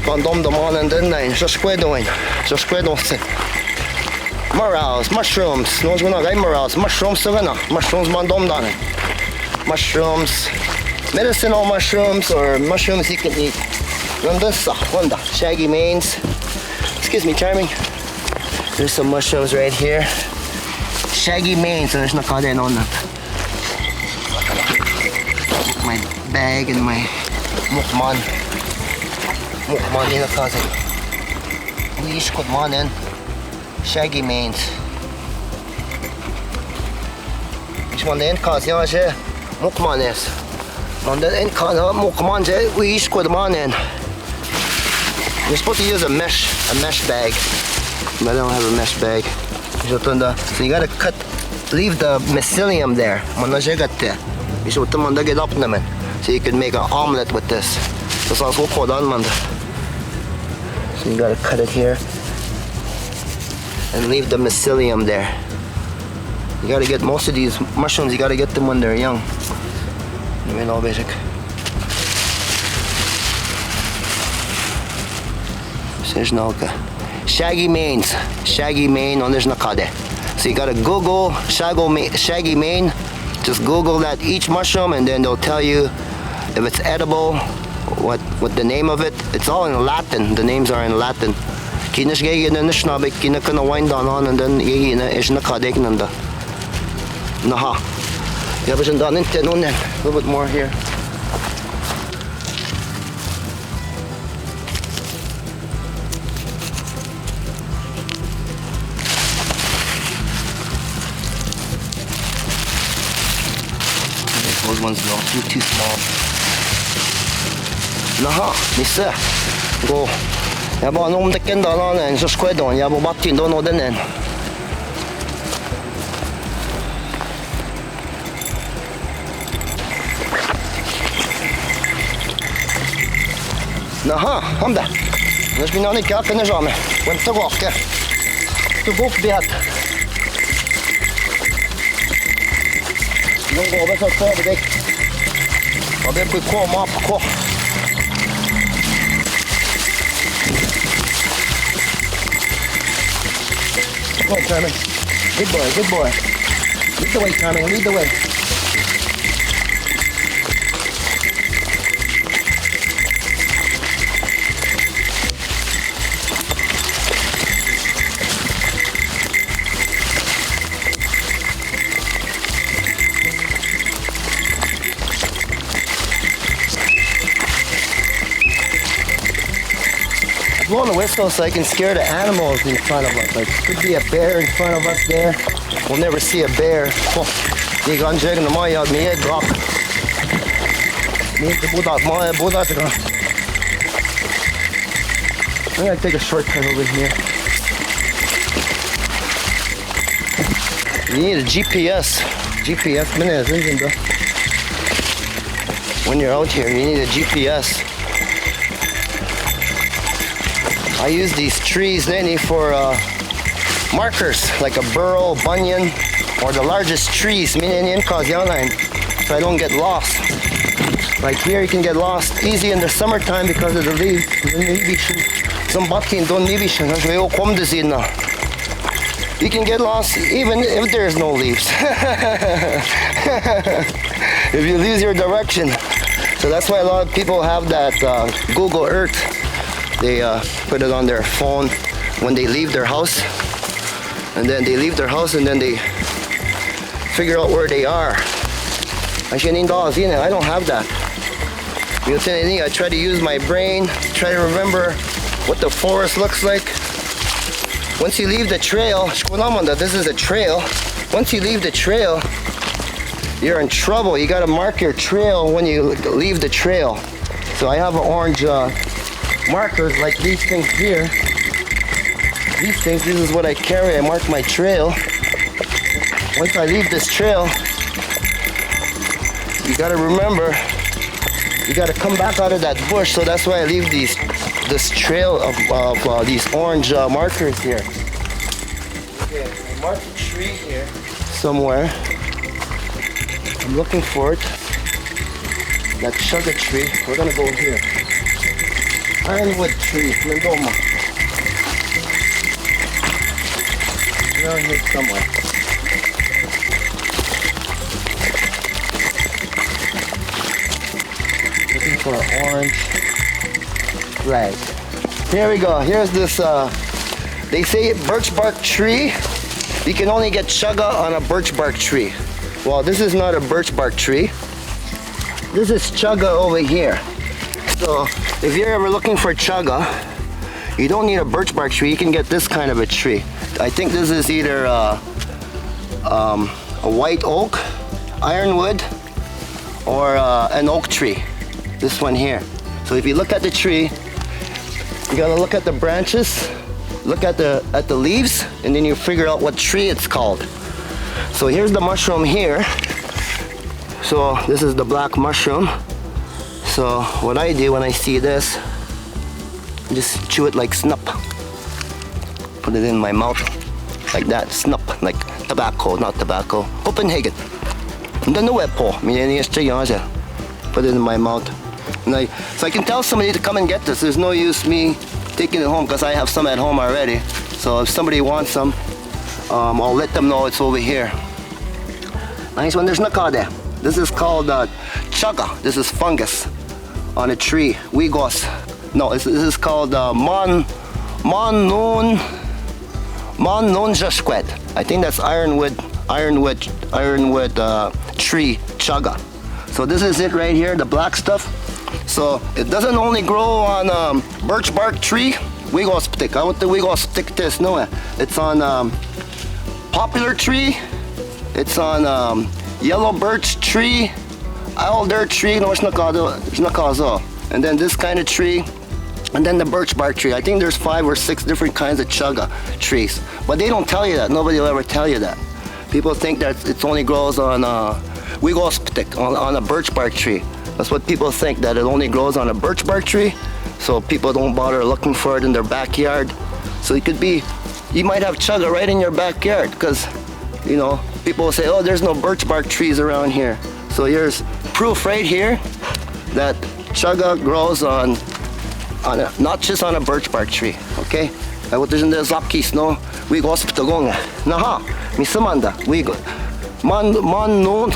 van dom de man en den lijn. Zhashkwedoons. Zhashkwedoons. Morels, mushrooms. No one's gonna get morels. Mushrooms so gonna. Mushrooms man dom dan. Mushrooms. Medicinal mushrooms or mushrooms you can eat. Wanda. Shaggy manes. Excuse me, Charming. There's some mushrooms right here. Shaggy manes. So there's no cotton on them. My bag and my mukman in the closet. Wiikwemkoong in shaggy manes. Which one the end cause yeah je mukman is. One the end cause mukman je Wiikwemkoong in. You're supposed to use a mesh bag. But I don't have a mesh bag. So you gotta leave the mycelium there. So you can make an omelet with this. So you gotta cut it here and leave the mycelium there. You gotta get most of these mushrooms, you gotta get them when they're young. You know, basic. Shaggy manes. Shaggy mane on there's nakade. So you gotta Google shaggy mane. Just Google that each mushroom and then they'll tell you if it's edible, what the name of it. It's all in Latin. The names are in Latin. Kinish gege na nishnabik kina kana wind on and then yegi na is nakade nanda. Naha. You haven't done it then a little bit more here. Those ones are too small. Naha, missa. Go. Jag bara om det kan då en Zhashkwedoons. Jag bara batin då nå den. Naha, hamda. Let's be nani kak na jame. Went to walk. To book det. Nu går vi så för det. Och det blir komma på. Go, Carmen. Good boy, good boy. Lead the way, Carmen, lead the way. Blowing the whistle so I can scare the animals in front of us. Like, could be a bear in front of us there. We'll never see a bear. Oh, you got dragging the Maya out, me head drop. Me the Buddha to go. I'm gonna take a shortcut over here. You need a GPS. When you're out here, you need a GPS. I use these trees mainly for markers, like a burrow, bunyan, or the largest trees, so I don't get lost. Like here you can get lost easy in the summertime because of the leaves. You can get lost even if there's no leaves. If you lose your direction. So that's why a lot of people have that Google Earth. They put it on their phone when they leave their house, and then they figure out where they are. I don't have that. I try to use my brain, try to remember what the forest looks like. Once you leave the trail, this is a trail. Once you leave the trail, you're in trouble. You gotta mark your trail when you leave the trail. So I have an orange markers like these things here. This is what I carry. I mark my trail. Once I leave this trail, you gotta remember, you gotta come back out of that bush. So that's why I leave this trail of these orange markers here. Okay, I marked a tree here somewhere. I'm looking for it. That chaga tree. We're gonna go here. Ironwood tree, Lindoma. Around here somewhere. Looking for an orange rag. Here we go. Here's this, they say birch bark tree. You can only get chaga on a birch bark tree. Well, this is not a birch bark tree. This is chaga over here. So if you're ever looking for chaga, you don't need a birch bark tree. You can get this kind of a tree. I think this is either a white oak, ironwood, or an oak tree. This one here. So if you look at the tree, you gotta look at the branches, look at the leaves, and then you figure out what tree it's called. So here's the mushroom here. So this is the black mushroom. So what I do when I see this, just chew it like snup. Put it in my mouth like that, snup, like tobacco, not tobacco. Copenhagen. And then the web pole. Put it in my mouth. So I can tell somebody to come and get this. There's no use me taking it home because I have some at home already. So if somebody wants some, I'll let them know it's over here. Nice one. There's nakade. This is called chaga. This is fungus on a tree. Wigos. No, this is called mon noon Zhashkwed. I think that's ironwood tree chaga. So this is it right here, the black stuff. So it doesn't only grow on birch bark tree. Wiikwemkoong. I want the Wiikwemkoong this. No, it's on poplar tree. It's on yellow birch tree, alder tree. And then this kind of tree. And then the birch bark tree. I think there's 5 or 6 different kinds of chaga trees. But they don't tell you that. Nobody will ever tell you that. People think that it only grows on Wiikwemkoong, on a birch bark tree. That's what people think, that it only grows on a birch bark tree. So people don't bother looking for it in their backyard. So it could be, you might have chaga right in your backyard because, you know, people will say, oh, there's no birch bark trees around here. So here's proof right here that chaga grows on not just on a birch bark tree, okay? I was in the Zapkis, no? Wiikwemkoong. Naha, misamanda. Man noon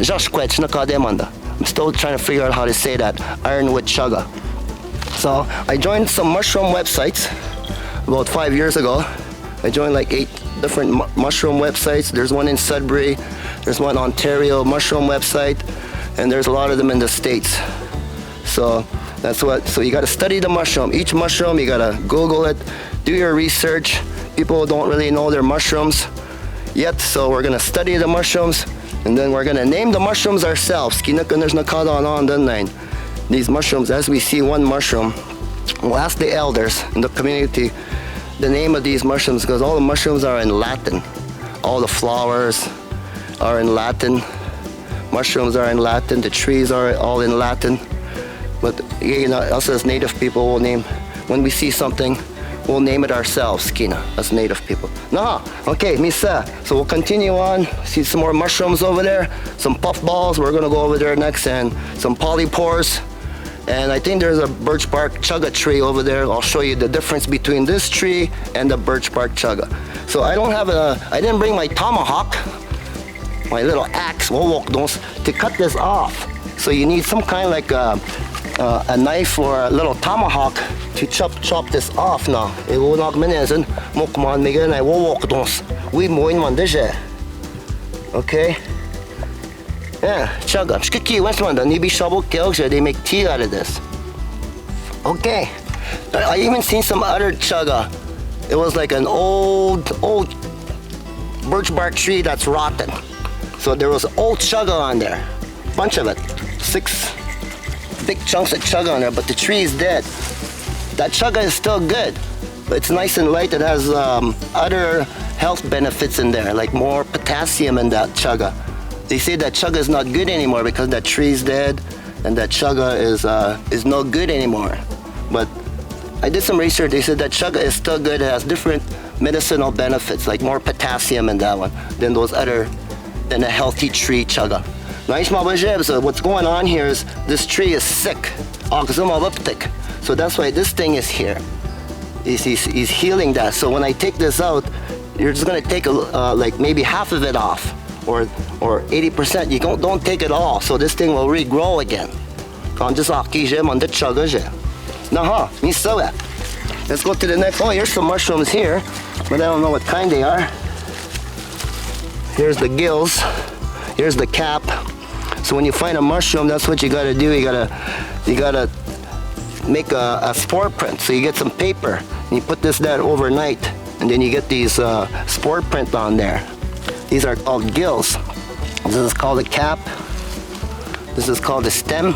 Zhashkwedoons. I'm still trying to figure out how to say that. Ironwood chaga. So I joined some mushroom websites about 5 years ago. I joined like 8 different mushroom websites. There's one in Sudbury, there's one Ontario mushroom website, and there's a lot of them in the States. So that's what, so you gotta study the mushroom. Each mushroom, you gotta Google it, do your research. People don't really know their mushrooms yet, so we're gonna study the mushrooms, and then we're gonna name the mushrooms ourselves. These mushrooms, as we see one mushroom, we'll ask the elders in the community the name of these mushrooms, because all the mushrooms are in Latin. All the flowers are in Latin. Mushrooms are in Latin. The trees are all in Latin. But you know, us as native people will name, when we see something, we'll name it ourselves, Kina, as native people. Nah, okay, Misa. So we'll continue on. See some more mushrooms over there, some puffballs. We're gonna go over there next, and some polypores. And I think there's a birch bark chaga tree over there. I'll show you the difference between this tree and the birch bark chaga. So I didn't bring my tomahawk, my little axe, to cut this off. So you need some kind of like a knife or a little tomahawk to chop this off now. Okay? Yeah, chaga. They make tea out of this. Okay. I even seen some other chaga. It was like an old birch bark tree that's rotten. So there was old chaga on there. Bunch of it. 6 big chunks of chaga on there, but the tree is dead. That chaga is still good, but it's nice and light. It has other health benefits in there, like more potassium in that chaga. They say that chaga is not good anymore because that tree is dead, and that chaga is no good anymore. But I did some research. They said that chaga is still good. It has different medicinal benefits, like more potassium in that one than a healthy tree chaga. So what's going on here is this tree is sick, oxymoliptic. So that's why this thing is here. He's healing that. So when I take this out, you're just gonna take like maybe half of it off, or 80%. You don't take it all, so this thing will regrow again. Let's go to the next. Oh, here's some mushrooms here, but I don't know what kind they are. Here's the gills. Here's the cap. So when you find a mushroom, that's what you gotta do. You gotta make a spore print. So you get some paper and you put this there overnight, and then you get these spore print on there. These are called gills. This is called the cap. This is called the stem.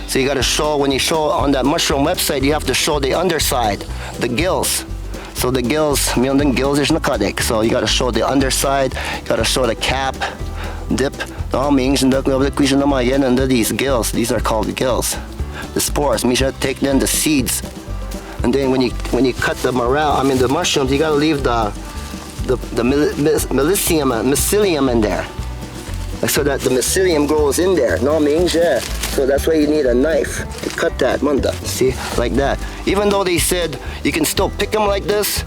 So you gotta show, when you show on that mushroom website, you have to show the underside, the gills. So the gills, gills is nakadek. So you gotta show the underside, you gotta show the cap, dip. Under these gills, these are called gills. The spores, you should take then the seeds. And then when you cut the the mushrooms, you gotta leave the mycelium in there, so that the mycelium grows in there. So that's why you need a knife to cut that, see, like that. Even though they said you can still pick them like this,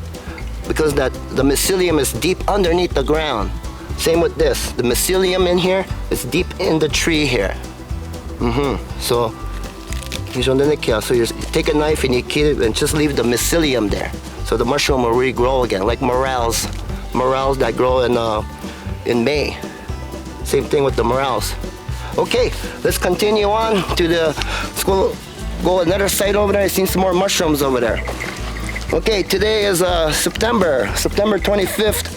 because the mycelium is deep underneath the ground. Same with this. The mycelium in here is deep in the tree here. So you take a knife and you kill it and just leave the mycelium there. So the mushroom will regrow again, like morels that grow in May. Same thing with the morels. Okay, let's continue on to let's go another side over there. I've seen some more mushrooms over there. Okay, today is September 25th,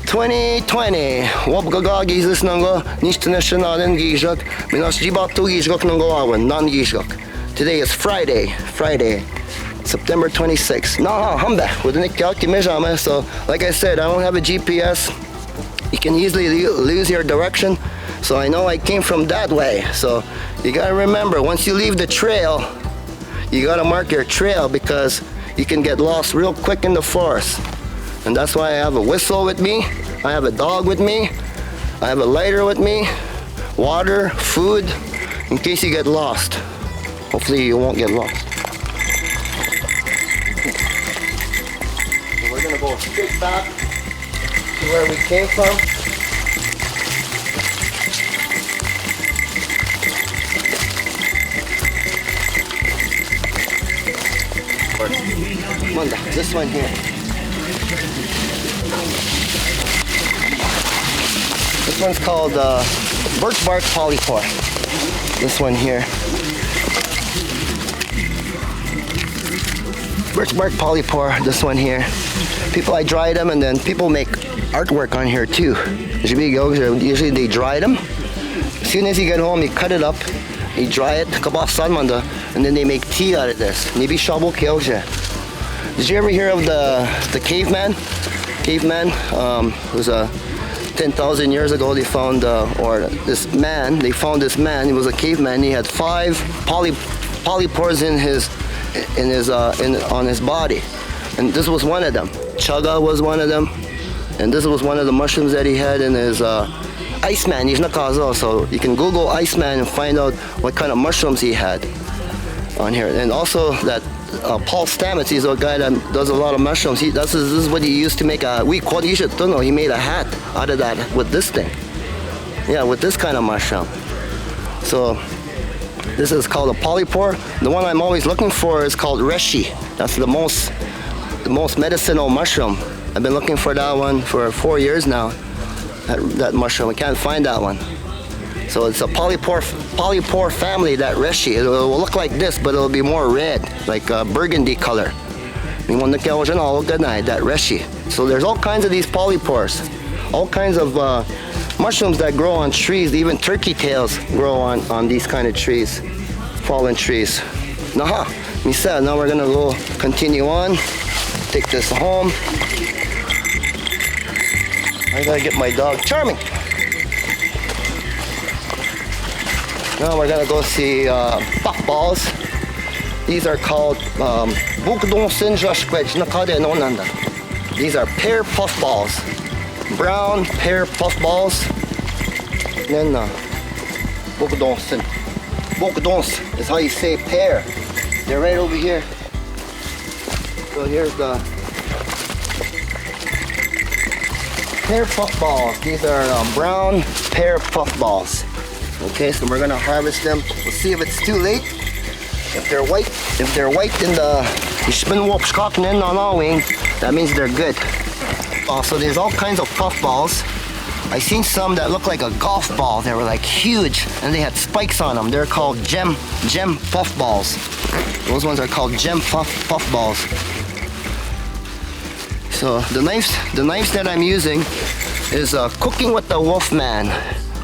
2020. Wabgaga gizis nanga nishtanationalen gijak minas jibatu gijak nangawan non gijak. Today is Friday, September 26th. No, I'm back with the. So, like I said, I don't have a GPS. You can easily lose your direction. So I know I came from that way. So you gotta remember, once you leave the trail, you gotta mark your trail, because you can get lost real quick in the forest. And that's why I have a whistle with me, I have a dog with me, I have a lighter with me, water, food, in case you get lost. Hopefully you won't get lost. So we're gonna go straight back to where we came from. This one here. This one's called birch bark polypore. This one here. Birch bark polypore, this one here. I dry them, and then people make artwork on here too. Usually they dry them. As soon as you get home, you cut it up, you dry it, and then they make tea out of this. Did you ever hear of the caveman? Caveman was 10,000 years ago. They found this man. He was a caveman. He had 5 polypores on his body, and this was one of them. Chaga was one of them, and this was one of the mushrooms that he had in his Iceman. So you can Google Iceman and find out what kind of mushrooms he had on here. And also that Paul Stamets, he's a guy that does a lot of mushrooms. This is what he used to make he made a hat out of that with this thing. Yeah, with this kind of mushroom. So this is called a polypore. The one I'm always looking for is called reishi. That's the most medicinal mushroom. I've been looking for that one for 4 years now. That mushroom, I can't find that one. So it's a polypore family, that reishi. It will look like this, but it'll be more red, like a burgundy color. That reishi. So there's all kinds of these polypores, all kinds of mushrooms that grow on trees. Even turkey tails grow on these kind of trees, fallen trees. Now we're gonna go continue on, take this home. I gotta get my dog Charming. Now we're gonna go see puffballs. These are called Zhashkwedoons. These are pear puffballs, brown pear puffballs. Then Zhashkwedoons is how you say pear. They're right over here. So here's the pear puffballs. These are brown pear puffballs. Okay, so we're gonna harvest them. We'll see if it's too late. If they're white in the Eshkawkogan on our wing, that means they're good. Also, there's all kinds of puffballs. I seen some that look like a golf ball. They were like huge and they had spikes on them. They're called gem puffballs. Those ones are called gem puffballs. So the knives that I'm using is Cooking with the Wolfman.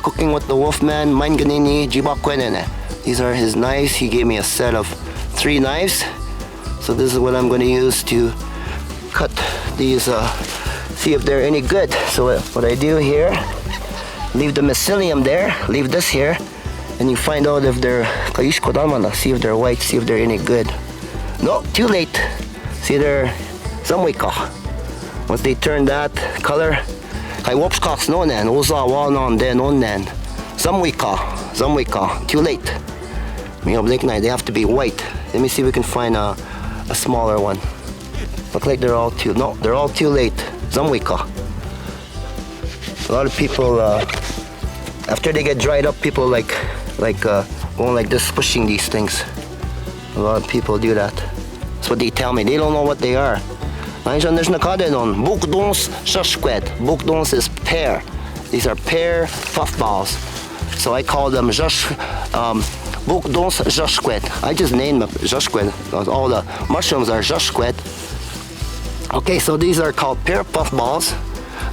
Cooking with the Wolfman, Zhashkwedoons. These are his knives. He gave me a set of 3 knives. So this is what I'm going to use to cut these, see if they're any good. So what I do here, leave the mycelium there, leave this here, and you find out if they're, see if they're white, see if they're any good. No, too late. See, they're some Wiikwemkoong. Once they turn that color, some Wiikwemkoong, too late. They have to be white. Let me see if we can find a smaller one. Look like they're all too, no, they're all too late. Some Wiikwemkoong. A lot of people, after they get dried up, people like going like this, pushing these things. A lot of people do that. That's what they tell me. They don't know what they are. Zhashkwedoons is pear. These are pear puffballs. So I call them Wiikwemkoong Zhashkwed. I just named them Zhashkwed. All the mushrooms are Zhashkwed. Okay, so these are called pear puffballs.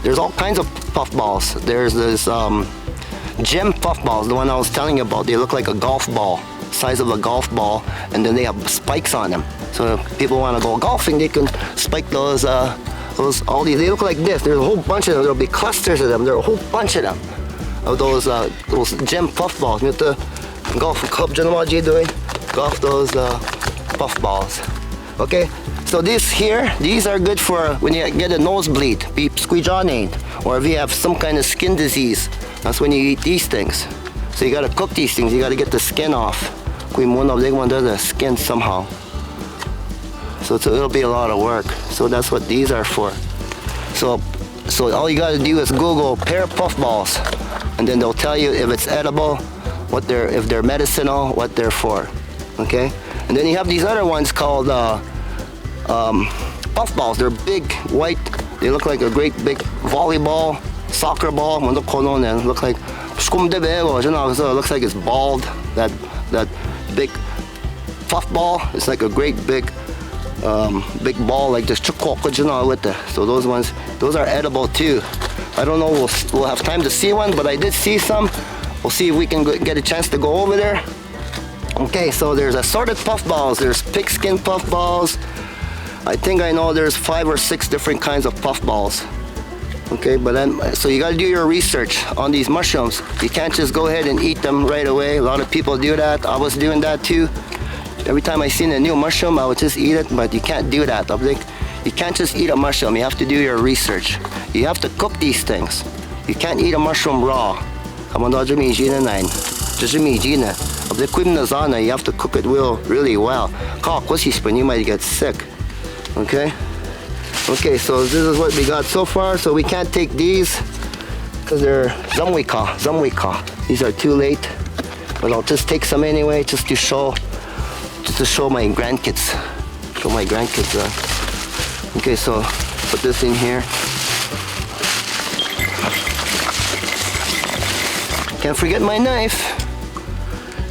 There's all kinds of puffballs. There's this gem puffballs, the one I was telling you about. They look like a golf ball, size of a golf ball, and then they have spikes on them. So if people want to go golfing, they can spike those all these. They look like this. There's a whole bunch of them. There'll be clusters of them. There are a whole bunch of them. Of those gem puffballs. You have to golf club doing golf those puffballs. Okay, so these are good for when you get a nosebleed, be squeegeonate, or if you have some kind of skin disease. That's when you eat these things. So you gotta cook these things. You gotta get the skin off. The skin somehow. So it'll be a lot of work. So that's what these are for. So all you gotta do is Google pear puffballs, and then they'll tell you if it's edible, if they're medicinal, what they're for. Okay? And then you have these other ones called puffballs. They're big, white. They look like a great big volleyball, soccer ball. Look like it looks like it's bald. That big puffball. It's like a great big ball like this. So those are edible too. I don't know, we'll have time to see one, but I did see some. We'll see if we can get a chance to go over there. Okay, so there's assorted puffballs. There's pigskin puffballs. I think I know there's 5 or 6 different kinds of puffballs. Okay, but then, so you gotta do your research on these mushrooms. You can't just go ahead and eat them right away. A lot of people do that. I was doing that too. Every time I seen a new mushroom, I would just eat it, but you can't do that. I'm like, you can't just eat a mushroom. You have to do your research. You have to cook these things. You can't eat a mushroom raw. You have to cook it really well. You might get sick. Okay? Okay, so this is what we got so far. So we can't take these because they're some Wiikwemkoong. These are too late. But I'll just take some anyway, just to show my grandkids. Show my grandkids. Okay, so put this in here. Can't forget my knife.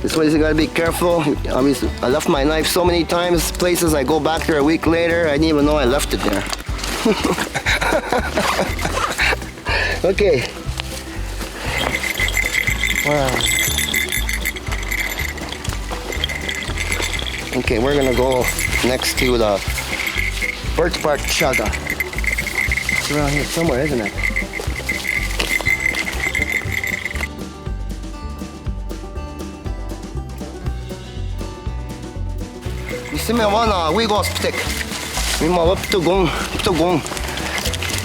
This way you gotta be careful. Obviously, I left my knife so many times, places I go back there a week later, I didn't even know I left it there. Okay. Wow. Okay, we're gonna go next to the birch bark chaga. It's around here somewhere, isn't it? 있으면 와나 위고스틱 미마 웹투공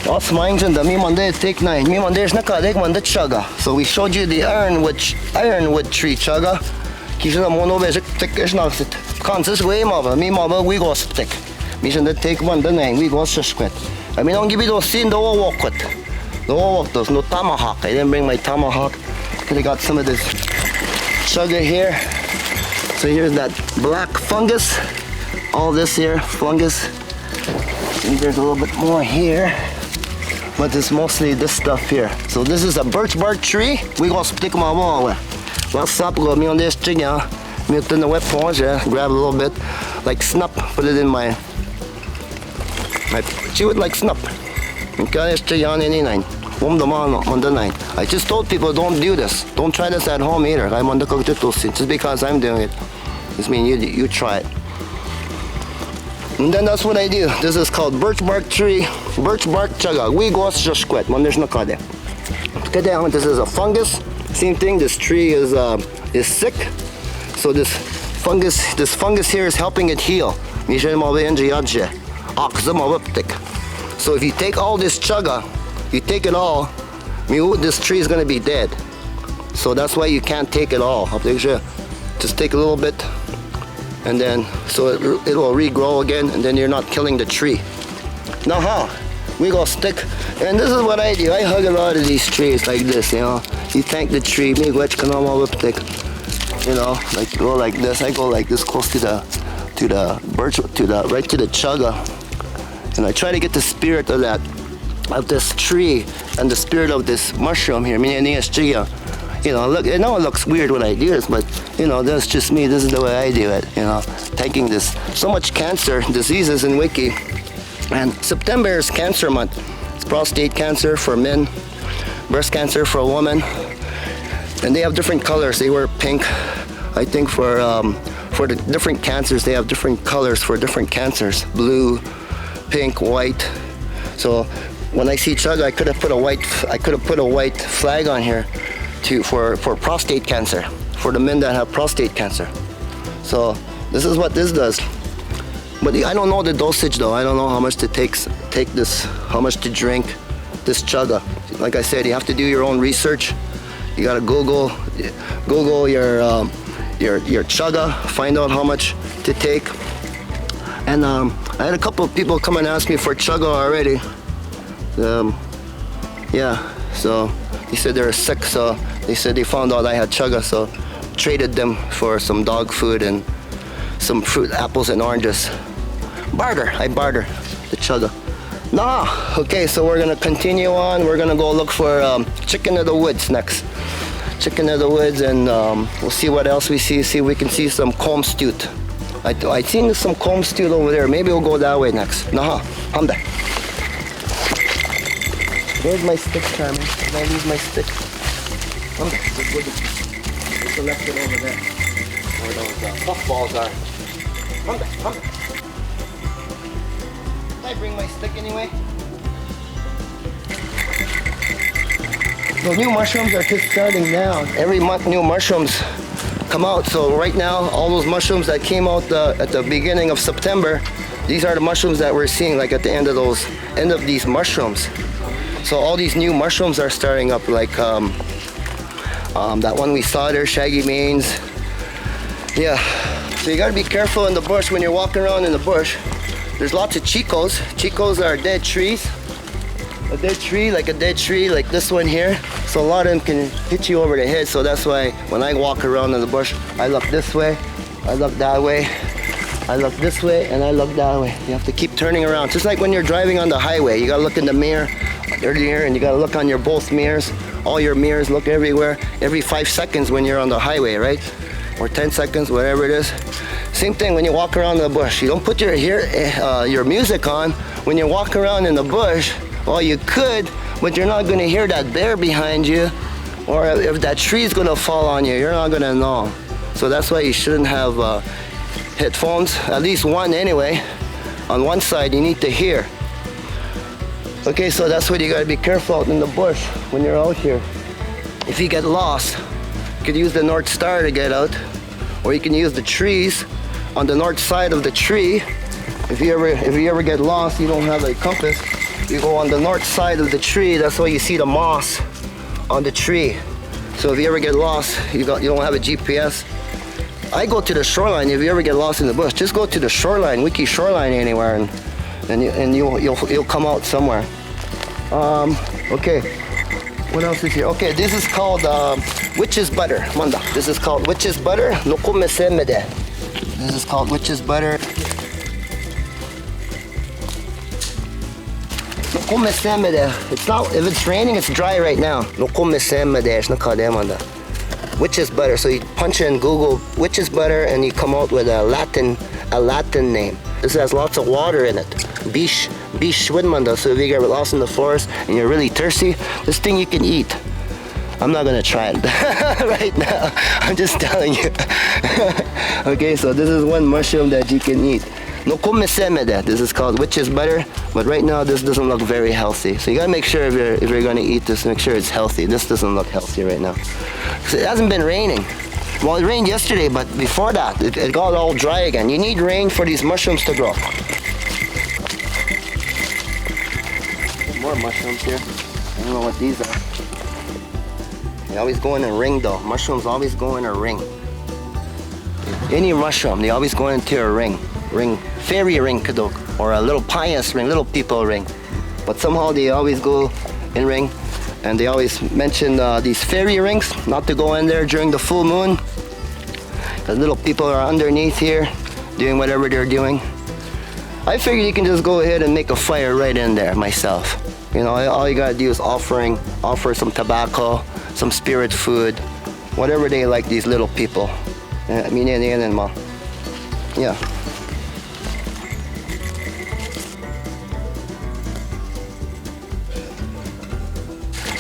What's mine in the Mimande take nine. Mimande's naka leg man the chaga. So we showed you the ironwood tree chaga. Kishna mono basic take is not it. Kan this way mama, me mama we go stick. Me should take one the nine, we go Zhashkwedoons. I mean don't give you those sin, don't walk with. Don't walk those, no tomahawk. I didn't bring my tomahawk. Could have got some of this chaga here. So here's that black fungus. All this here, fungus. And there's a little bit more here. But it's mostly this stuff here. So this is a birch bark tree. We gonna stick my wall with. What's up, go me on this thing, yeah. Me in the wet pond, yeah. Grab a little bit, like snup, put it in my chew it like snup. Okay, this tree on any nine. On the nine. I just told people don't do this. Don't try this at home either. I'm on the cooked just because I'm doing it. This means you try it. And then that's what I do. This is called birch bark tree, birch bark chaga. We go Zhashkwedoons. This is a fungus. Same thing. This tree is sick. So this fungus here is helping it heal. So if you take all this chaga, you take it all, this tree is going to be dead. So that's why you can't take it all. Just take a little bit, and then so it will regrow again, and then you're not killing the tree. Now how? We go stick, and this is what I do. I hug a lot of these trees like this, you know. You thank the tree. Me go you know, like go like this. I go like this close to the birch, right to the chaga, and I try to get the spirit of that. Of this tree and the spirit of this mushroom here. You know, look, I know it looks weird when I do this, but you know, that's just me. This is the way I do it. You know, taking this so much cancer diseases in Wiki, and September is cancer month. It's prostate cancer for men, breast cancer for a woman, and they have different colors. They wear pink. I think for the different cancers, they have different colors for different cancers: blue, pink, white. So when I see chaga, I could have put a white flag on here for prostate cancer, for the men that have prostate cancer. So this is what this does. But I don't know the dosage though. I don't know how much to take this, how much to drink this chaga. Like I said, you have to do your own research. You gotta Google your chaga, find out how much to take. And I had a couple of people come and ask me for chaga already. Yeah, so he said they were sick, so they said they found out I had chaga, so traded them for some dog food and some fruit, apples and oranges. I barter the chaga. Nah, okay, so we're gonna continue on. We're gonna go look for chicken of the woods next. Chicken of the woods, and we'll see what else we see. See if we can see some comb stew. I seen some comb stew over there. Maybe we'll go that way next. Nah, I'm back. Where's my stick, Carmen? Did I leave my stick? Oh, just left it over there. Where those puffballs are. Come back. Did I bring my stick anyway? The new mushrooms are just starting now. Every month new mushrooms come out. So right now, all those mushrooms that came out at the beginning of September, these are the mushrooms that we're seeing like at the end of these mushrooms. So all these new mushrooms are starting up, like that one we saw there, shaggy manes. Yeah, so you gotta be careful in the bush when you're walking around in the bush. There's lots of chicos. Chicos are dead trees. A dead tree like this one here. So a lot of them can hit you over the head. So that's why when I walk around in the bush, I look this way, I look that way, I look this way, and I look that way. You have to keep turning around. Just like when you're driving on the highway, you gotta look in the mirror, and you gotta look on your both mirrors. All your mirrors, look everywhere. Every 5 seconds when you're on the highway, right? Or 10 seconds, whatever it is. Same thing when you walk around in the bush. You don't put your music on when you're walking around in the bush. Well, you could, but you're not gonna hear that bear behind you, or if that tree's gonna fall on you, you're not gonna know. So that's why you shouldn't have headphones, at least one anyway. On one side you need to hear. Okay, so that's what you gotta be careful out in the bush when you're out here. If you get lost, you could use the North Star to get out, or you can use the trees on the north side of the tree. If you ever get lost, you don't have a compass, you go on the north side of the tree. That's why you see the moss on the tree. So if you ever get lost, you don't have a GPS, I go to the shoreline. If you ever get lost in the bush, just go to the shoreline, wiki shoreline anywhere, and you'll come out somewhere. Okay, what else is here? Okay, this is called witch's butter. Manda. This is called witch's butter. This is called witch's butter. It's not, if it's raining, it's dry right now. Witch's butter. So you punch in Google witch's butter and you come out with a Latin name. This has lots of water in it. Bish Schwidmanda. So if you get lost in the forest and you're really thirsty, this thing you can eat. I'm not gonna try it right now. I'm just telling you. Okay, so this is one mushroom that you can eat. This is called witch's butter, but right now this doesn't look very healthy. So you gotta make sure if you're gonna eat this, make sure it's healthy. This doesn't look healthy right now. So it hasn't been raining. Well, it rained yesterday, but before that, it got all dry again. You need rain for these mushrooms to grow. More mushrooms here. I don't know what these are. They always go in a ring though. Mushrooms always go in a ring. Any mushroom, they always go into a ring. Fairy ring kadok, or a little pious ring, little people ring. But somehow they always go in ring, and they always mention these fairy rings, not to go in there during the full moon, because little people are underneath here doing whatever they're doing. I figure you can just go ahead and make a fire right in there myself. You know, all you gotta do is offer some tobacco, some spirit food, whatever they like, these little people. Yeah.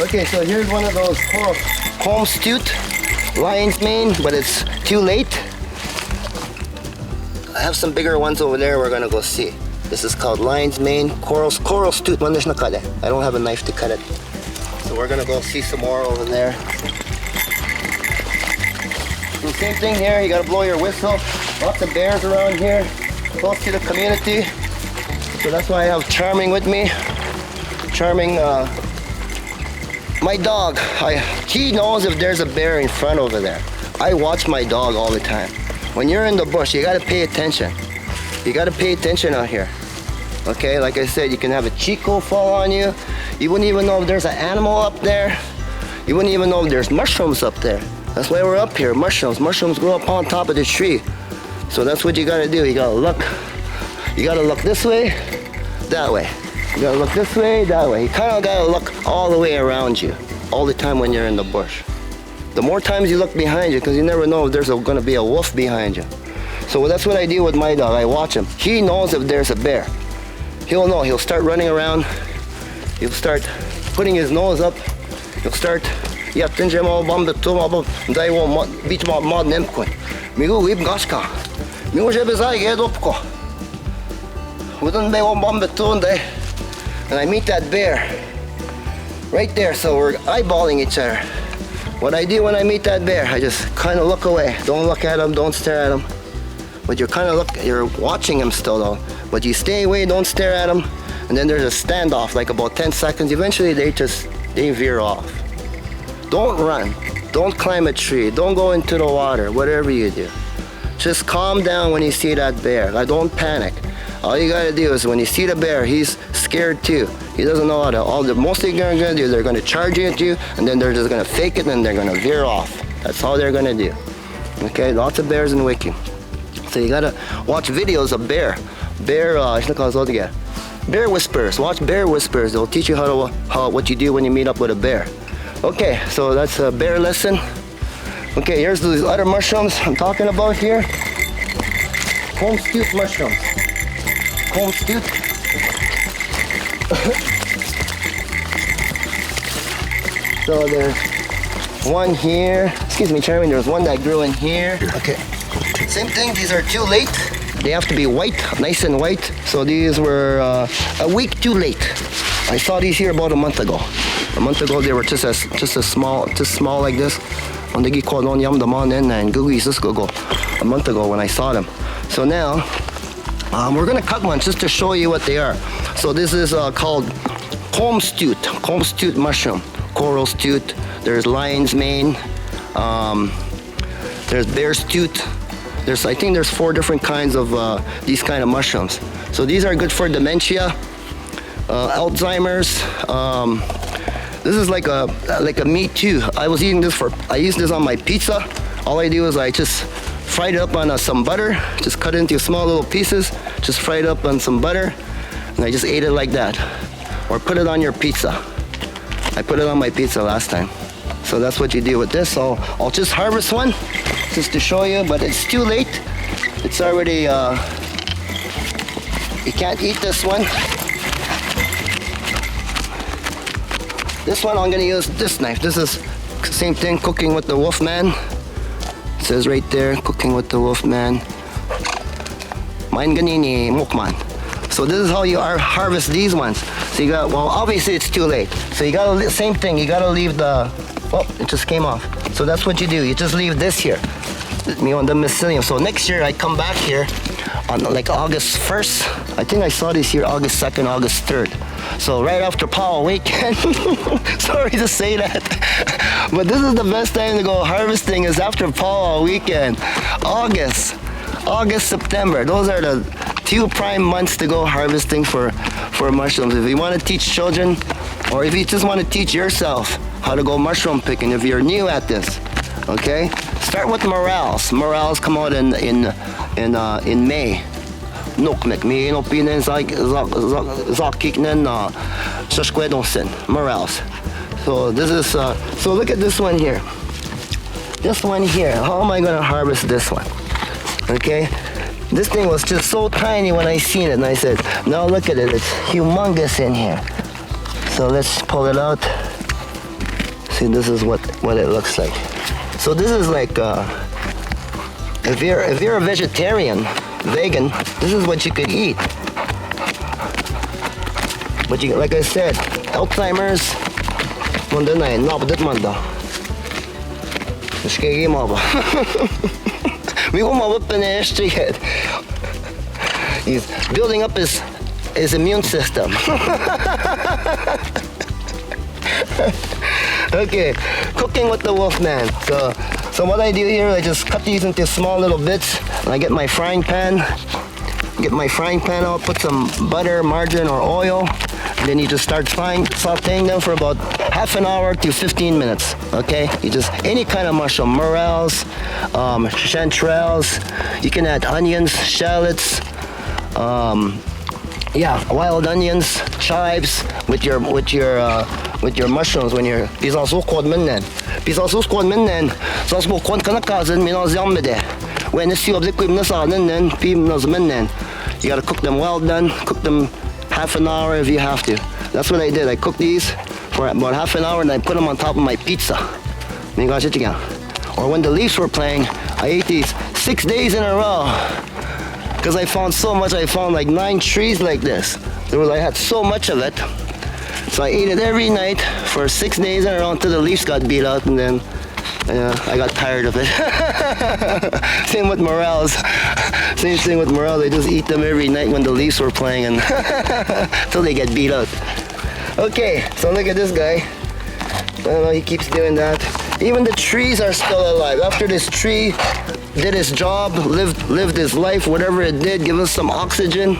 Okay, so here's one of those comb stewed lion's mane, but it's too late. I have some bigger ones over there we're gonna go see. This is called lion's mane, coral stewed. I don't have a knife to cut it. So we're gonna go see some more over there. So same thing here, you gotta blow your whistle. Lots of bears around here, close to the community. So that's why I have Charming with me. Charming, my dog, he knows if there's a bear in front over there. I watch my dog all the time. When you're in the bush, you gotta pay attention. You gotta pay attention out here. Okay, like I said, you can have a chico fall on you. You wouldn't even know if there's an animal up there. You wouldn't even know if there's mushrooms up there. That's why we're up here, mushrooms. Mushrooms grow up on top of the tree. So that's what you gotta do. You gotta look. You gotta look this way, that way. You gotta look this way, that way. You kinda gotta look all the way around you, all the time when you're in the bush. The more times you look behind you, because you never know if there's gonna be a wolf behind you. So that's what I do with my dog. I watch him. He knows if there's a bear. He'll know. He'll start running around. He'll start putting his nose up. He'll start. Yeah, tinge mo bombe to mo dai wo bit mo mod nemkon. Migu wib gaska. Migu je bezai ge dopko. Wouldn't be one bombe to dai. And I meet that bear right there. So we're eyeballing each other. What I do when I meet that bear, I just kind of look away. Don't look at him. Don't stare at him. But you're watching him still though. But you stay away. Don't stare at him. And then there's a standoff, like about 10 seconds. Eventually they veer off. Don't run, don't climb a tree, don't go into the water, whatever you do. Just calm down when you see that bear. Don't panic. All you gotta do is when you see the bear, he's scared too. He doesn't know how to, most thing they're gonna do, they're gonna charge at you, and then they're just gonna fake it, and they're gonna veer off. That's all they're gonna do. Okay, lots of bears in Wiki. So you gotta watch videos of bear whispers. Watch bear whispers. They'll teach you what you do when you meet up with a bear. Okay, so that's a bear lesson. Okay, here's these other mushrooms I'm talking about here. Comb stewed mushrooms. Comb stewed. So there's one here. Excuse me, Chairman, there's one that grew in here. Okay. Same thing, these are too late. They have to be white, nice and white. So these were a week too late. I saw these here about a month ago. A month ago they were just small like this. On the called on yam the man and Google go a month ago when I saw them. So now we're gonna cut one just to show you what they are. So this is called comb stewed mushroom, coral stewed. There's lion's mane. There's bear stewed. I think there's 4 different kinds of these kind of mushrooms. So these are good for dementia, Alzheimer's. This is like a meat too. I use this on my pizza. All I do is I just fried it up on some butter, just cut it into small little pieces, just fry it up on some butter, and I just ate it like that. Or put it on your pizza. I put it on my pizza last time. So that's what you do with this. So I'll just harvest one, just to show you, but it's too late. It's already, you can't eat this one. This one I'm gonna use this knife. This is same thing, cooking with the Wolfman. It says right there, cooking with the Wolfman. Mine ganini mukman. So this is how you harvest these ones. So you got, well, obviously it's too late. So you gotta, same thing, you gotta leave the, oh, it just came off. So that's what you do, you just leave this here. Me on the mycelium. So next year I come back here on like August 1st. I think I saw this here August 2nd, August 3rd. So right after Powell weekend. Sorry to say that. But this is the best time to go harvesting is after Powell weekend. August, September. Those are the 2 prime months to go harvesting for mushrooms. If you want to teach children, or if you just want to teach yourself how to go mushroom picking, if you're new at this, okay? Start with morels. Morels come out in May. Nokmek mi inopinen zakiknen Zhashkwedoons morels. So this is so look at this one here. This one here. How am I gonna harvest this one? Okay? This thing was just so tiny when I seen it, and I said, now look at it, it's humongous in here. So let's pull it out. See, this is what it looks like. So this is like, if you're a vegetarian, vegan, this is what you could eat. But you, like I said, Alzheimer's, he's building up his immune system. Okay, cooking with the Wolfman. So what I do here, I just cut these into small little bits, and I get my frying pan. Out, put some butter, margarine, or oil, and then you just start sauteing them for about half an hour to 15 minutes. Okay, you just any kind of mushroom, morels, chanterelles. You can add onions, shallots, wild onions, chives with your mushrooms when you're Zhashkwedoons. You gotta cook them well done, cook them half an hour if you have to. That's what I did. I cooked these for about half an hour and I put them on top of my pizza. Or when the Leafs were playing, I ate these 6 days in a row. Because I found so much, I found like 9 trees like this. I had so much of it. So I ate it every night for 6 days in a row until the Leafs got beat out, and then I got tired of it. Same with morels. Same thing with morels. I just eat them every night when the Leafs were playing and until they get beat out. Okay, so look at this guy. I don't know, he keeps doing that. Even the trees are still alive. After this tree did its job, lived its life, whatever it did, give us some oxygen,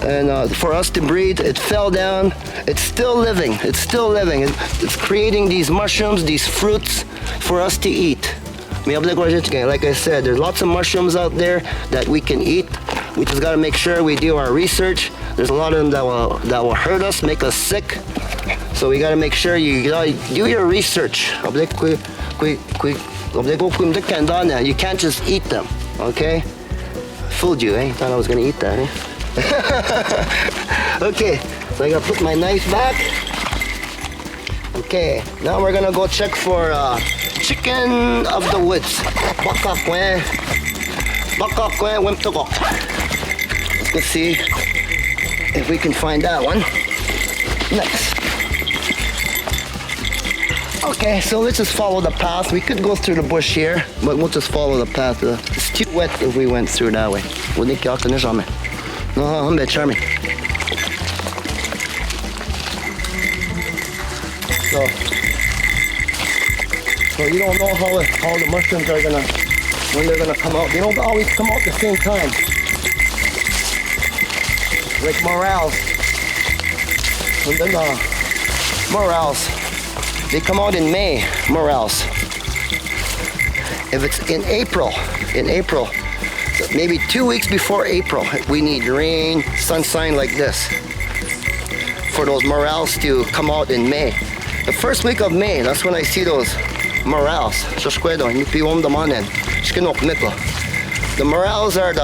and for us to breathe, it fell down. It's still living. It's creating these mushrooms, these fruits for us to eat. Like I said, there's lots of mushrooms out there that we can eat. We just got to make sure we do our research. There's a lot of them that will hurt us, make us sick. So we got to make sure you do your research. You can't just eat them, okay? Fooled you, eh? Thought I was gonna eat that, eh? Okay, so I gotta put my knife back. Okay, now we're gonna go check for chicken of the woods. Let's go see if we can find that one. Nice. Okay, so let's just follow the path. We could go through the bush here, but we'll just follow the path. It's too wet if we went through that way. No, I'm bit charming. So you don't know how the mushrooms are gonna when they're gonna come out. They don't always come out at the same time. Like morels. And then morels, they come out in May. Morels. If it's in April, maybe 2 weeks before April, we need rain, sunshine like this for those morels to come out in May. The first week of May, that's when I see those morels. Zhashkwedoons, the morels are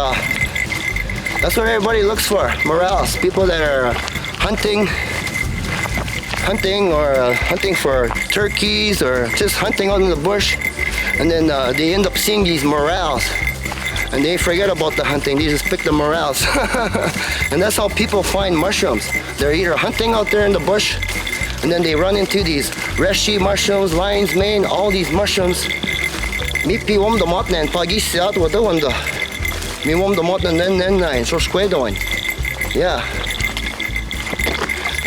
that's what everybody looks for. Morels, people that are hunting for turkeys or just hunting out in the bush, and then they end up seeing these morels. And they forget about the hunting, they just pick the morels. And that's how people find mushrooms. They're either hunting out there in the bush, and then they run into these reishi mushrooms, lion's mane, all these mushrooms. Mipi wom the motnan, pagi siat wada wanda. Mi wom the motnan nine, Zhashkwedoons. Yeah.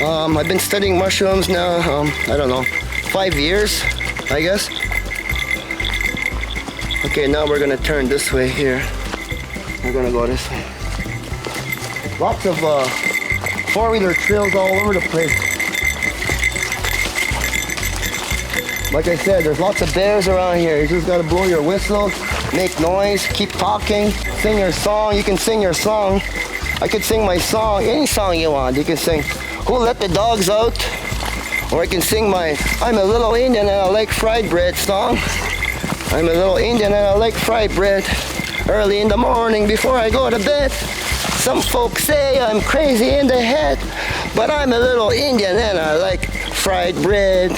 I've been studying mushrooms now, I don't know, 5 years, I guess. Okay, now we're gonna turn this way here. We're gonna go this way. Lots of four-wheeler trails all over the place. Like I said, there's lots of bears around here. You just gotta blow your whistle, make noise, keep talking, sing your song. You can sing your song. I could sing my song, any song you want. You can sing, "Who let the dogs out?" Or I can sing my "I'm a little Indian and I like fried bread" song. I'm a little Indian and I like fried bread. Early in the morning before I go to bed. Some folks say I'm crazy in the head, but I'm a little Indian and I like fried bread.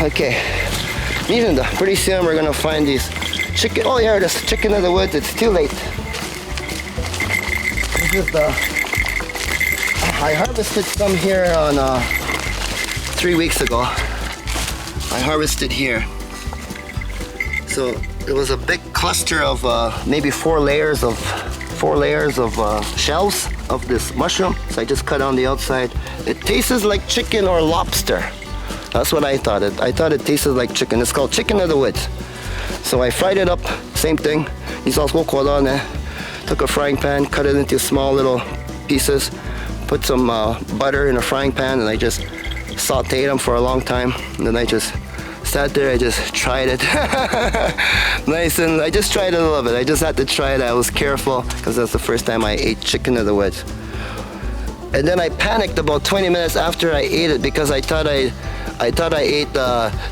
Okay. Pretty soon we're gonna find these chicken. Oh, here it is, chicken of the woods. It's too late. This is I harvested some here on 3 weeks ago. I harvested here. So it was a big cluster of maybe 4 layers of shells of this mushroom. So I just cut on the outside. It tastes like chicken or lobster. That's what I thought. I thought it tasted like chicken. It's called chicken of the woods. So I fried it up. Same thing. Took a frying pan, cut it into small little pieces, put some butter in a frying pan, and I just sauteed them for a long time. And then I just sat there, I just tried it. Nice, and I just tried it a little bit. I just had to try it. I was careful because that's the first time I ate chicken of the woods. And then I panicked about 20 minutes after I ate it because I thought I ate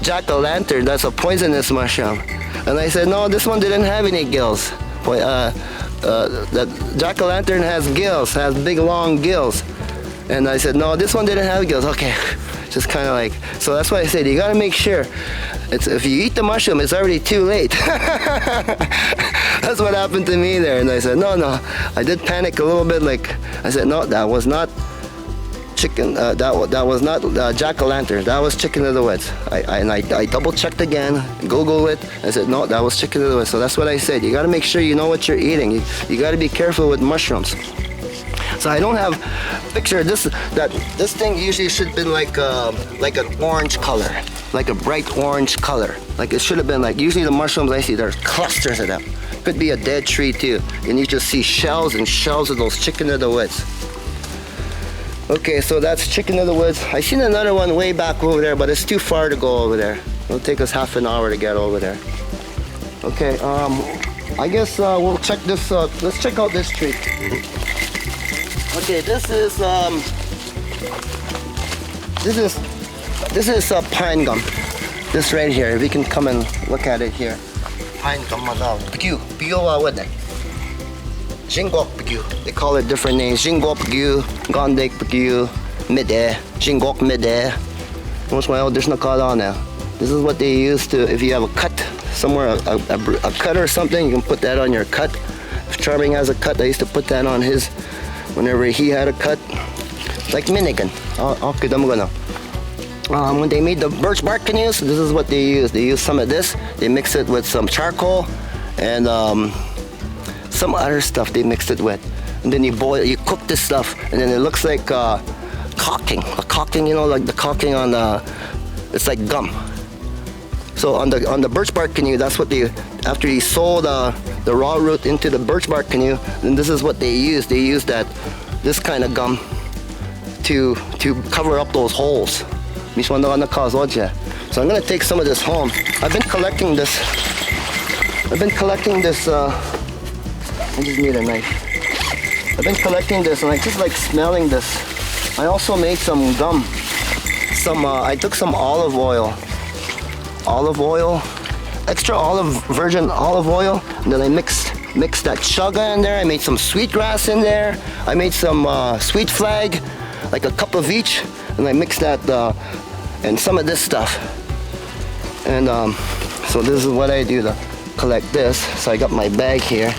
jack-o'-lantern. That's a poisonous mushroom. And I said, no, this one didn't have any gills. That jack-o'-lantern has gills, has big long gills. And I said, no, this one didn't have gills. Okay. Just kind of like, so that's why I said you gotta make sure if you eat the mushroom, it's already too late. That's what happened to me there. And I said, no, I did panic a little bit. Like I said, no, that was not chicken. That was not jack-o'-lantern. That was chicken of the woods. I double checked again, Googled it. I said, no, that was chicken of the woods. So that's what I said. You gotta make sure you know what you're eating. You gotta be careful with mushrooms. So I don't have picture this thing usually should have been like an orange color, like a bright orange color. Like it should have been like, usually the mushrooms I see, there's clusters of them. Could be a dead tree too. And you just see shells and shells of those chicken of the woods. Okay, so that's chicken of the woods. I seen another one way back over there, but it's too far to go over there. It'll take us half an hour to get over there. Okay, I guess we'll check this, let's check out this tree. Okay, this is pine gum. This right here, if you can come and look at it here. Pine gum madal. Pigyu what? Jingok pigyu. They call it different names. Jingok pigyu, Gondek pigyu, mide, Jingok mide. What's my additional call on now? This is what they use to, if you have a cut somewhere, a cut or something, you can put that on your cut. If Charming has a cut, I used to put that on his. Whenever he had a cut, like Minigan. When they made the birch bark canoes, this is what they use. They use some of this, they mix it with some charcoal and some other stuff they mixed it with. And then you cook this stuff, and then it looks like caulking. A caulking, like the caulking on it's like gum. So on the birch bark canoe, that's what after he sold the raw root into the birch bark canoe, then this is what they use. They use this kind of gum to cover up those holes. So I'm gonna take some of this home. I've been collecting this. I just need a knife. I've been collecting this and I just like smelling this. I also made some gum. I took some olive oil, extra virgin olive oil, and then I mixed that chaga in there. I made some sweetgrass in there. I made some sweet flag, like a cup of each, and I mixed that and some of this stuff. And so this is what I do to collect this. So I got my bag here.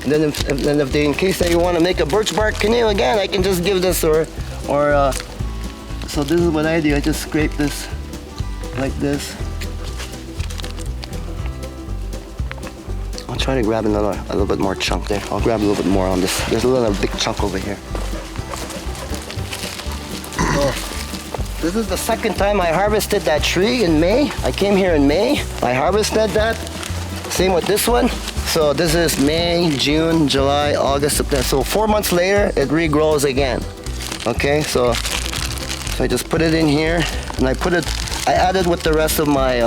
And then in case that you want to make a birch bark canoe again, I can just give this or so this is what I do. I just scrape this like this. I'll try to grab a little bit more chunk there. I'll grab a little bit more on this. There's a little big chunk over here. So, this is the second time I harvested that tree in May. I came here in May. I harvested that. Same with this one. So this is May, June, July, August, September. So 4 months later, it regrows again. Okay, so I just put it in here, and I added with the rest of my,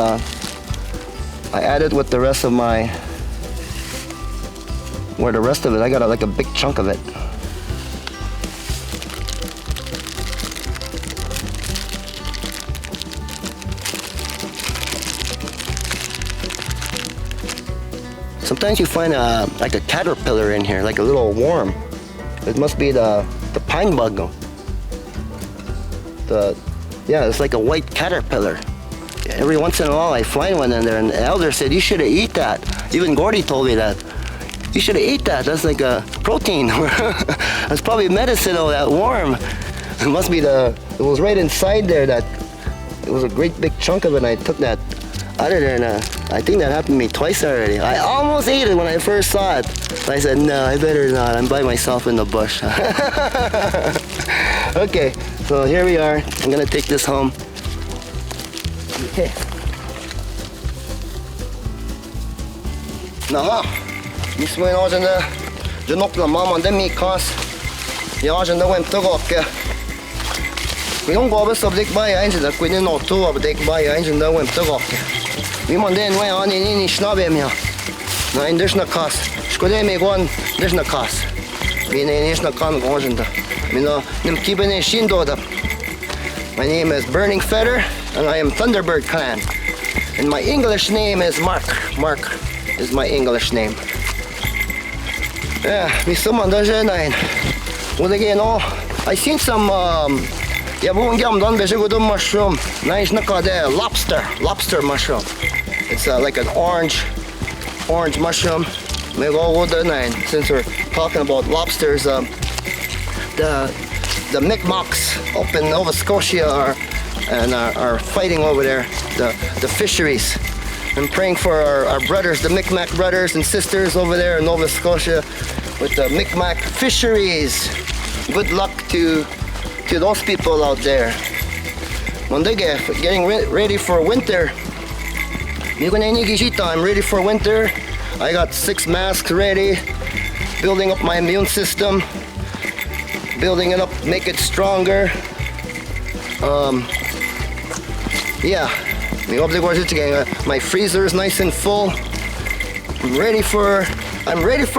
where the rest of it, I got like a big chunk of it. Sometimes you find like a caterpillar in here, like a little worm. It must be the pine bug. Yeah, it's like a white caterpillar. Every once in a while I find one in there, and the elder said, you should have eat that. Even Gordy told me that. You should have eat that. That's like a protein. That's probably medicinal, that worm. It must be it was right inside there that, it was a great big chunk of it, and I took that out of there, and I think that happened to me twice already. I almost ate it when I first saw it. But I said, no, I better not. I'm by myself in the bush. Okay, so here we are. I'm gonna take this home. Okay. Now, this way I just knocked the mom on the meat cost. Yeah, I just went to go. We don't go over subject by engine that we didn't know two of the by engine that went to go. We want then way on in Schnabem here. No, and there's no cost. Shkodem one, there's no cost. We need no con agenda. You know, I'm keeping a shindo. My name is Burning Feather, and I am Thunderbird Clan. And my English name is Mark. Mark is my English name. Yeah, me someone does it nine. Well, again, I seen some. Yeah, we won't get them done. But you go to mushroom. Nice, not called lobster mushroom. It's like an orange mushroom. Maybe go to nine. Since we're talking about lobsters, the Mi'kmaqs up in Nova Scotia are fighting over there, the fisheries. I'm praying for our brothers, the Mi'kmaq brothers and sisters over there in Nova Scotia with the Mi'kmaq fisheries. Good luck to those people out there. When they getting ready for winter, I'm ready for winter. I got 6 masks ready, building up my immune system, building it up, make it stronger. Yeah, my freezer is nice and full. I'm ready for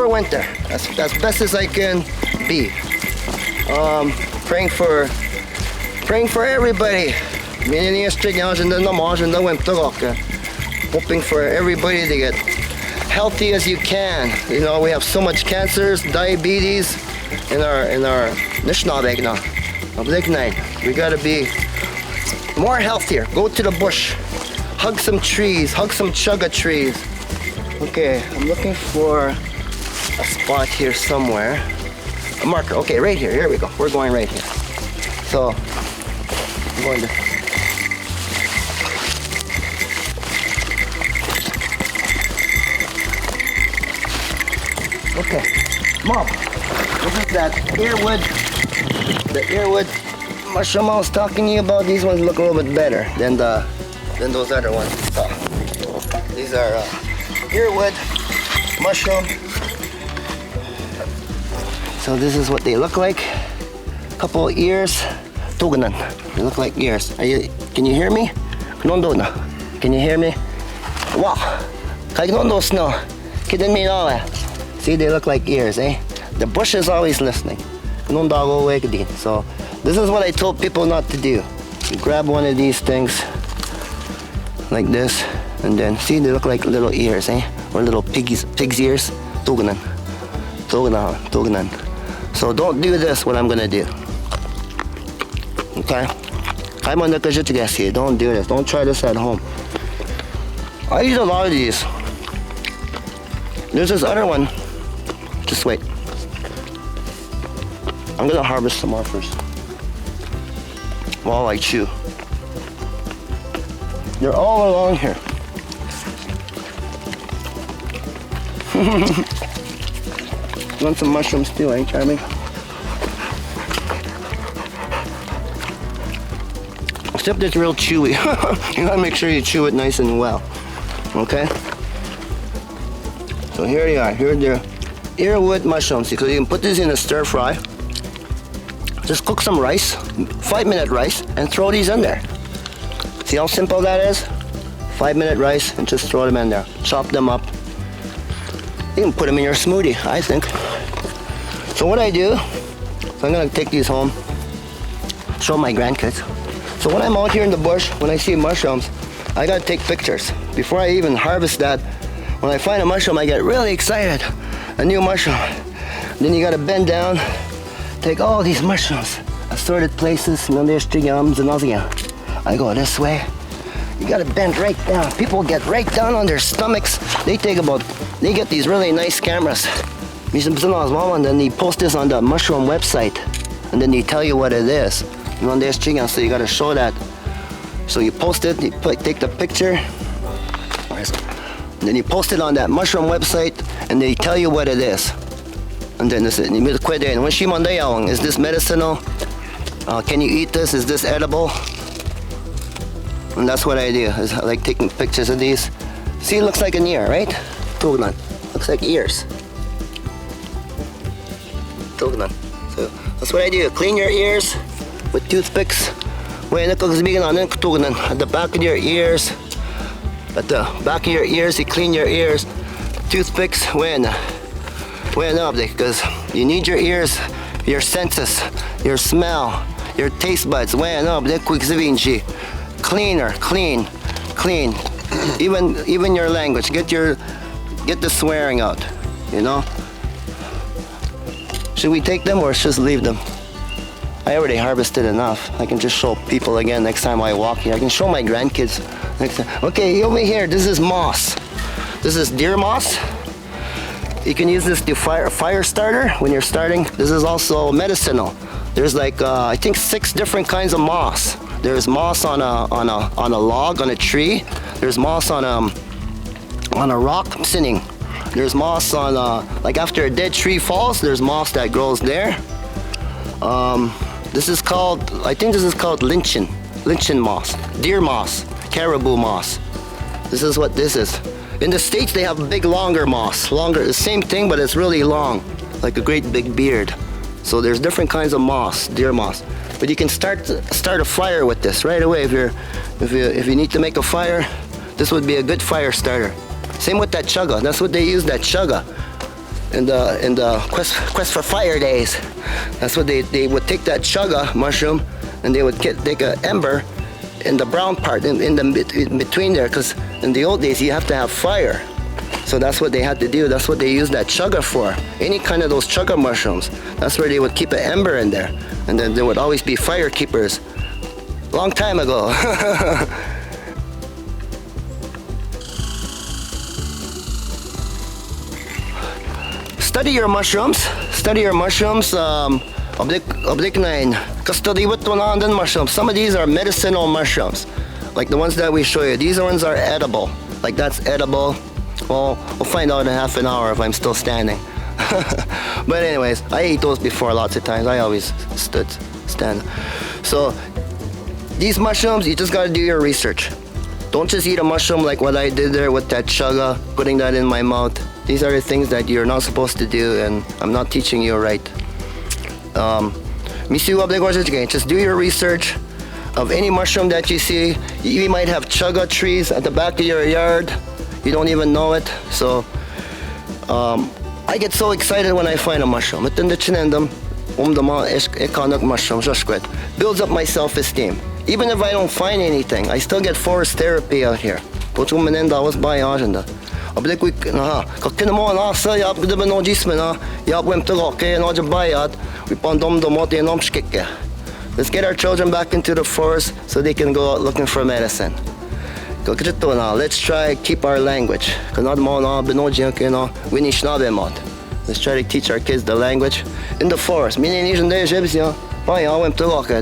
winter. That's best as I can be. Praying for everybody. Hoping for everybody to get healthy as you can. You know, we have so much cancers, diabetes in our Nishnabegna. We gotta be more healthier. Go to the bush, hug some trees, hug some chaga trees. Okay, I'm looking for a spot here somewhere. A marker. Okay, right here. Here we go. We're going right here. So I'm going to. Okay, Mom, this is that earwood mushroom I was talking to you about. These ones look a little bit better than the than those other ones. So, these are earwood mushroom. So this is what they look like. Couple of ears. Tuganan. They look like ears. Can you hear me? Nondo na. Can you hear me? Wow. Kaya nondo snow. Kidding me now. See, they look like ears, eh? The bush is always listening. So this is what I told people not to do. You grab one of these things like this, and then see, they look like little ears, eh? Or little pig's ears. Tuganan. So don't do this, what I'm gonna do. Okay? Don't do this. Don't try this at home. I eat a lot of these. There's this other one. Just wait. I'm gonna harvest some more first while I chew. They're all along here. Want some mushrooms too, eh, Charming? Except it's real chewy. You gotta make sure you chew it nice and well. Okay? So here they are. Here they're earwood mushrooms. Because you can put this in a stir fry. Just cook some rice, 5-minute rice, and throw these in there. See how simple that is? 5-minute rice, and just throw them in there. Chop them up. You can put them in your smoothie, I think. So what I do, so I'm gonna take these home, show my grandkids. So when I'm out here in the bush, when I see mushrooms, I gotta take pictures. Before I even harvest that, when I find a mushroom, I get really excited. A new mushroom. Then you gotta bend down, take all these mushrooms, assorted places, I go this way. You gotta bend right down. People get right down on their stomachs. They get these really nice cameras. And then they post this on the mushroom website. And then they tell you what it is. So you gotta show that. So you post it, you take the picture. And then you post it on that mushroom website, and they tell you what it is. And then this is this medicinal? Can you eat this? Is this edible? And that's what I do. Is I like taking pictures of these. See, it looks like an ear, right? Looks like ears. So that's what I do. Clean your ears with toothpicks. At the back of your ears. At the back of your ears, you clean your ears. Toothpicks because you need your ears, your senses, your smell, your taste buds. Cleaner, clean. Even your language. Get the swearing out. You know. Should we take them or just leave them? I already harvested enough. I can just show people again next time I walk here. I can show my grandkids next time. Okay, over here, this is moss. This is deer moss. You can use this to fire starter when you're starting. This is also medicinal. There's like I think 6 different kinds of moss. There's moss on a log on a tree. There's moss on a rock sitting. There's moss on like after a dead tree falls. There's moss that grows there. This is called, I think this is called lichen moss, deer moss, caribou moss. This is what this is. In the States they have big longer moss, the same thing, but it's really long, like a great big beard. So there's different kinds of moss, deer moss. But you can start a fire with this right away. If you need to make a fire, this would be a good fire starter. Same with that chaga. That's what they use, that chaga. In the quest for fire days, that's what they would take that chaga mushroom, and they would take an ember in the brown part in between there, because in the old days you have to have fire. So that's what they had to do. That's what they used that chaga for. Any kind of those chaga mushrooms. That's where they would keep an ember in there, and then there would always be fire keepers. Long time ago. Study your mushrooms. Mushrooms. Some of these are medicinal mushrooms, like the ones that we show you. These ones are edible. Like that's edible. Well, we'll find out in half an hour if I'm still standing. But anyways, I ate those before lots of times. I always stand. So these mushrooms, you just gotta do your research. Don't just eat a mushroom like what I did there with that chaga, putting that in my mouth. These are the things that you're not supposed to do, and I'm not teaching you right. Just do your research of any mushroom that you see. You might have chaga trees at the back of your yard. You don't even know it. So I get so excited when I find a mushroom. Mushroom, builds up my self-esteem. Even if I don't find anything, I still get forest therapy out here. Let's get our children back into the forest so they can go out looking for medicine. Let's try keep our language. Let's try to teach our kids the language in the forest.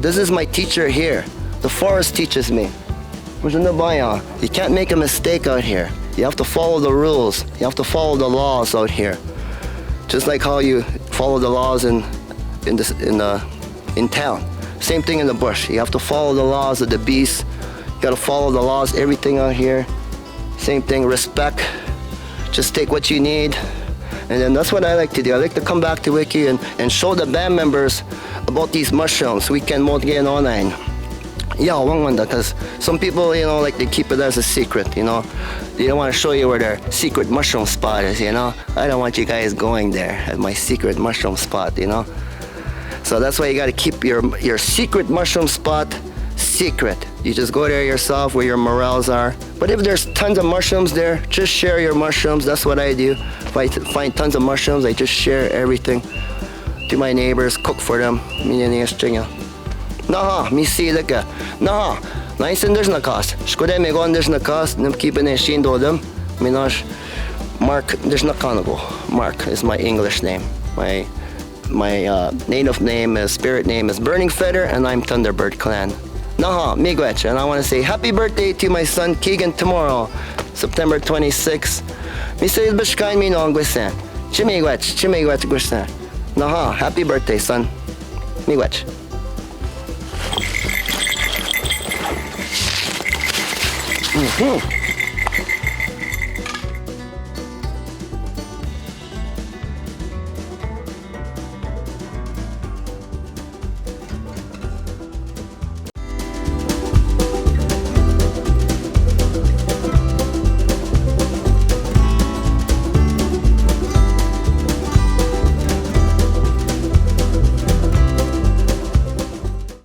This is my teacher here. The forest teaches me. You can't make a mistake out here. You have to follow the rules. You have to follow the laws out here. Just like how you follow the laws in town. Same thing in the bush. You have to follow the laws of the beasts. You gotta follow the laws, everything out here. Same thing, respect. Just take what you need. And then that's what I like to do. I like to come back to Wiki and show the band members about these mushrooms. We can get online. Yeah, because some people, like they keep it as a secret, They don't want to show you where their secret mushroom spot is, I don't want you guys going there at my secret mushroom spot, So that's why you got to keep your secret mushroom spot secret. You just go there yourself where your morels are. But if there's tons of mushrooms there, just share your mushrooms. That's what I do. If I find tons of mushrooms, I just share everything to my neighbors, cook for them. Naha, mi si ka. Naha, naisen there's na cost. Shkode me gon there's na cost. Nim keeping in shin do them. Minash Mark there's na kanago. Mark is my English name. My native name is spirit name is Burning Feather, and I'm Thunderbird Clan. Naha, miigwech, and I want to say happy birthday to my son Keegan tomorrow, September 26th. Mi say bishkain mi no angwesen. Chimigwech gwesen. Naha, happy birthday, son. Miigwech. Mm-hmm.